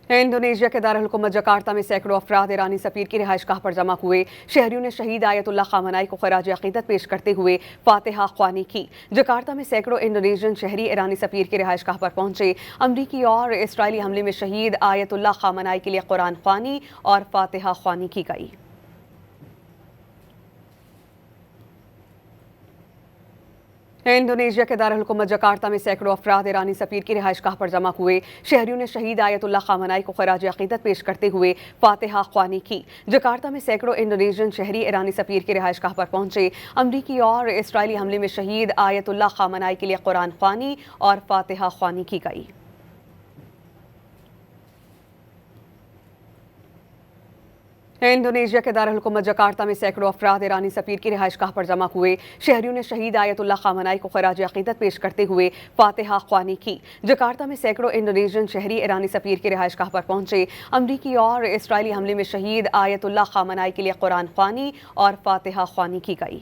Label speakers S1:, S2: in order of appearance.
S1: Indonesia के दारुल-हुकूमत Jakarta में सैकड़ों अफराद ईरानी सफीर की रिहाइशगाह पर जमा हुए। शहरियों ने शहीद आयतुल्लाह खामनाई को खराज अकीदत पेश करते हुए फातिहा ख्वानी की। जकार्ता में सैकड़ों इंडोनेशियन शहरी ईरानी सफीर की रिहाइशगाह पर पहुंचे। अमरीकी और इसराइली हमले में शहीद आयतुल्लाह खामनाई के लिए कुरान ख्वानी और फातिहा ख्वानी की गई। इंडोनेशिया के दारुल-हुकूमत जकार्ता में सैकड़ों अफराद ईरानी सफीर की रिहाइशगाह पर जमा हुए। शहरियों ने शहीद आयतुल्लाह खामनाई को खराज अकीदत पेश करते हुए फातिहा ख्वानी की। जकार्ता में सैकड़ों इंडोनेशियन शहरी ईरानी सफीर की रिहाइशगाह पर पहुंचे। अमरीकी और इसराइली हमले में शहीद आयतुल्लाह खामनाई के लिए कुरान ख्वानी और फातिहा ख्वानी की गई। इंडोनेशिया के दारुल-हुकूमत जकार्ता में सैकड़ों अफराद ईरानी सफीर की रिहाइशगाह पर जमा हुए। शहरियों ने शहीद आयतुल्लाह खामनाई को खराज अकीदत पेश करते हुए फातिहा ख्वानी की। जकार्ता में सैकड़ों इंडोनेशियन शहरी ईरानी सफीर की रिहाइशगाह पर पहुंचे। अमरीकी और इसराइली हमले में शहीद आयतुल्लाह खामनाई के लिए कुरान ख्वानी और फातिहा ख्वानी की गई।